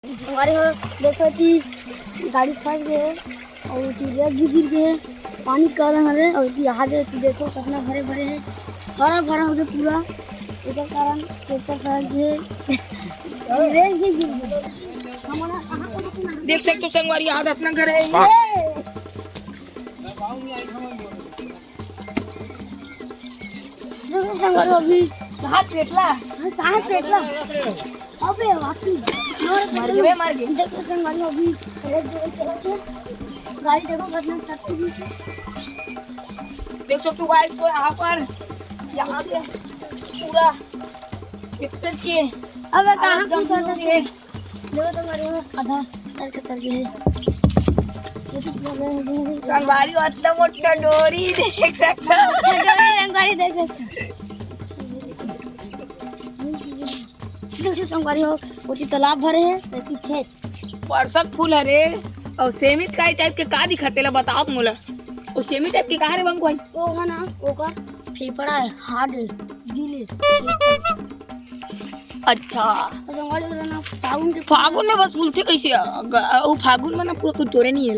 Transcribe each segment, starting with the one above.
हमारे यहाँ देखो कि गाड़ी फंस गए और गिर गए, पानी काला है और यहाँ देखो कितना भरे भरे है, हरा भरा हो गया पूरा। इसके कारण पेपर फंस गए, देख सकते हो संगवारी यहाँ अपना घर है। अभी हाथ पेटला अबे वाकई मर गए। देखो संगवारी अभी गाड़ी देखो कितना चलती है। देख सकते हो गाइस तो यहाँ पर यहाँ पे पूरा ट्रैक्टर के अबे कहाँ गम पे है। देखो तुम्हारे आधा कर गए संगवारी मतलब मोटा डोरी देख सकते हो। संगवारी देख सकते हो। संगवारी हो उसी तालाब भरे हैं ऐसी खेत परसक फूल हरे और सेमी का टाइप के का दिखते ला बताओ मोला। और सेमी टाइप के कहा रे बंको भाई वो ना ओका फेफड़ा है हार्ड दिल अच्छा। संगवारी हो ना फागुन में बस फूलते कैसे वो फागुन में ना पूरा कुछ तोड़े नहीं है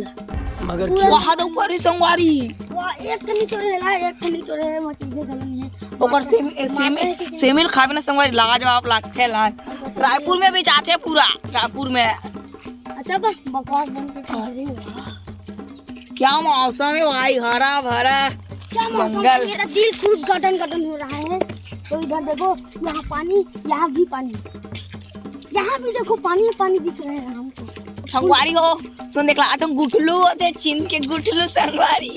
मगर वहां तो ऊपर संगवारी एक खनी तोड़े है, एक खनी तोड़े है मछली खलन है ऊपर सेमिल खावे ना संगवारी लाजवाब लागते ला। रायपुर में भी जाते पूरा रायपुर में। अच्छा बकवास बन के खा रही हो। क्या मौसम है भाई, हरा भरा क्या मौसम है, मेरा दिल खुद गटन गटन हो रहा है। तो इधर देखो यहाँ पानी, यहाँ भी पानी, यहाँ भी देखो पानी पानी दिख रहे हैं हमको। संगवारी हो तुम देखला तुम गुठलू होते चिन के गुठलू संगवारी।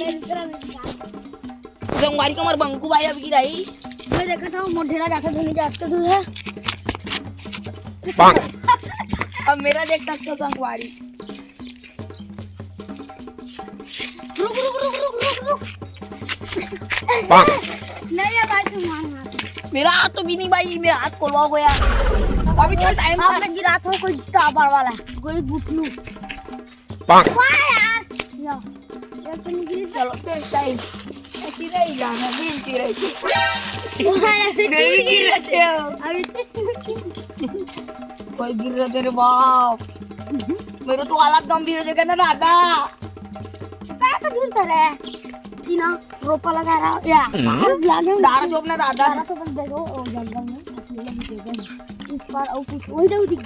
संगवारी का मर बंकू भाई अब की रही मैं देखा था मोढेरा जाकर धोने जाते दूर है। अब मेरा देख सकते हो संगवारी। रुक रुक रुक रुक रुक रुक नहीं है भाई तुम हाथ मेरा हाथ तो भी नहीं भाई, मेरा हाथ खोलवा गया अभी तो टाइम था। आपने गिरा था कोई टाबर वाला कोई गुटलू वाह यार या ये तो नहीं गिरी। चलो तो टाइम ऐसी रही जाना गिरती रही नहीं गिर रहे हो अभी कोई गिर रहे तेरे बाप। मेरे तो हालत गंभीर हो जाएगा ना दादा। पैसा ढूंढता रहे तीना रोपा लगा रहा या दारा चोप ना दादा। दारा तो बस देखो और जंगल में अकेले ही देखो इस बार और कुछ वही देखो दिख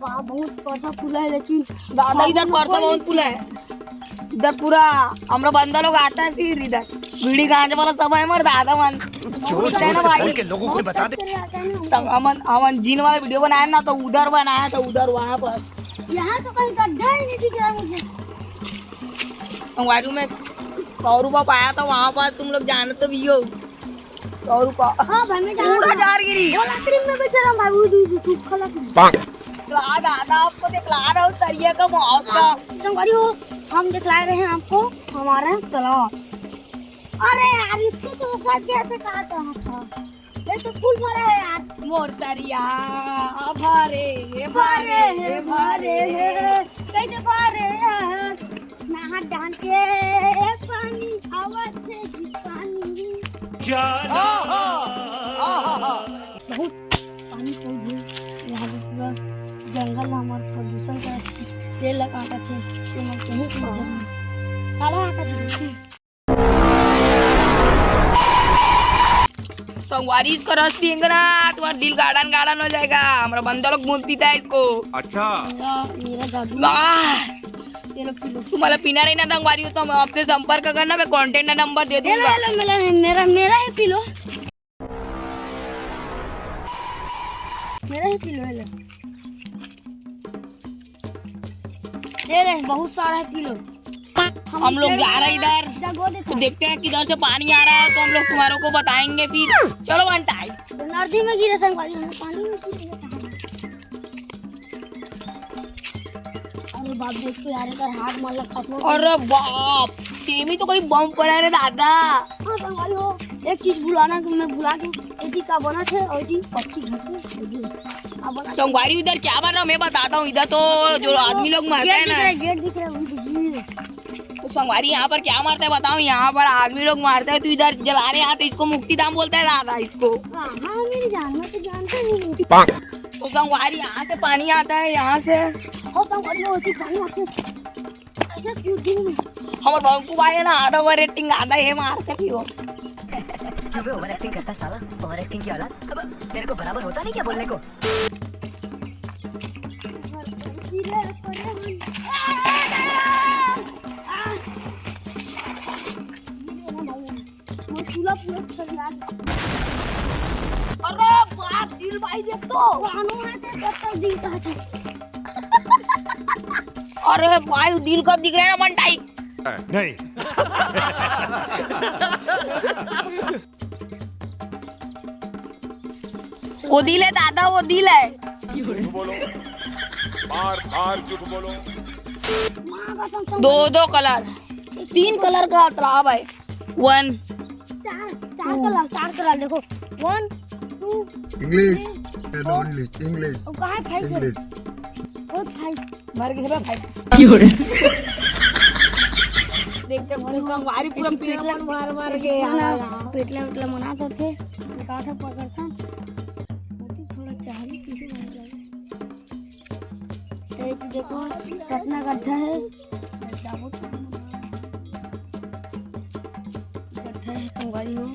वहाँ बहुत परसा फूला है लेकिन दादा इधर परसा बहुत फूला है। इधर पूरा हमरा बंदा लोग आता है फिर इधर बीड़ी गांजे वाला सब है मर दादा मन है ना भाई के लोगों को बता दे। अमन जिन वाला वीडियो बनाया ना तो उधर बनाया था उधर वहाँ पर। यहाँ तो कहीं गड्ढा ही नहीं दिख रहा मुझे। संगवारी में 100 रुपया पाया था वहाँ पर, तुम लोग जाने तो भी हो 100 रुपया। हाँ भाई मैं पूरा जार गिरी लकड़ी में बेच रहा भाई वो सूखा लकड़ी। दादा आपको दिखला रहा हूँ तरिया का मौसम। संगवारी हो हम दिखला रहे हैं आपको हमारा तालाब। अरे यार इसको तो ऊपर कैसे काट रहा था, ये तो फूल भरा है यार। मोर तरिया भरे भरे भरे कैसे भरे नहा डाल के पानी आवत से पानी बहुत पानी पड़ गया। यहाँ पे पूरा जंगल हमारे प्रदूषण का पेड़ लगाते थे तो मैं कहीं काला आता था। संगवारी इसको रस पियेंगे ना तुम्हारा दिल गार्डन गार्डन हो जाएगा। हमारा बंदा लोग बहुत पीता है इसको। अच्छा मेरा दादू तुम्हारा पीना नहीं ना संगवारी हो तो मैं आपसे संपर्क करना, मैं कॉन्टेक्ट नंबर दे दूंगा। मेरा ही पी लो, मेरा ही पी लो ले बहुत सारा है पी लो। हम लोग जा रहे हैं इधर तो देखते हैं किधर से पानी आ रहा है तो हम लोग तुम्हारों को बताएंगे फिर। चलो वन टाइम नदी में गिरे संगवारी पानी में अरे बाप देखो यार इधर हाथ मार लगा। अरे बाप सेमी तो कोई बम पड़ा रे दादा। हाँ संगवारी हो एक चीज भुलाना कि मैं भुला दूं ऐसी का बना थे और जी पक्षी घर संगवारी उधर क्या बन रहा मैं बताता हूँ। इधर तो जो आदमी लोग मरते हैं ना गेट दिख रहा है तो संगवारी यहाँ पर क्या मारता है बताओ। यहाँ पर आदमी लोग मारते हैं तो इधर जलाने आते इसको मुक्ति धाम बोलता है दादा इसको। हाँ मेरी जान मैं तो जानता नहीं। तो संगवारी यहाँ से पानी आता है, यहाँ से और संगवारी होती पानी आते ऐसा क्यों दिन में हमारे बंकू भाई है ना, आधा ओवर रेटिंग आधा है मार के पियो। क्यों बे ओवर एक्टिंग करता साला? ओवर एक्टिंग की औलाद। अब तेरे को बराबर होता नहीं क्या बोलने को? अरे बाप दिल भाई देख तो दिल का अरे भाई दिल का दिख रहा है ना मंटाई। नहीं। वो दिल है दादा, वो दिल है। झूठ बोलो, बार बार झूठ बोलो। दो दो कलर, 3 कलर का तालाब है। 1 चार कलर देखो 1 2 English and only English. और कहाँ है 5 English. और 5 मर गए भाई। देख सकते हो संगवारी पूरा पेट मार के पेटला उतला मनाते थे काठा पकड़ता थोड़ा चाहली किसी देखो कितना गड्ढा है, गड्ढा है संगवारी हो।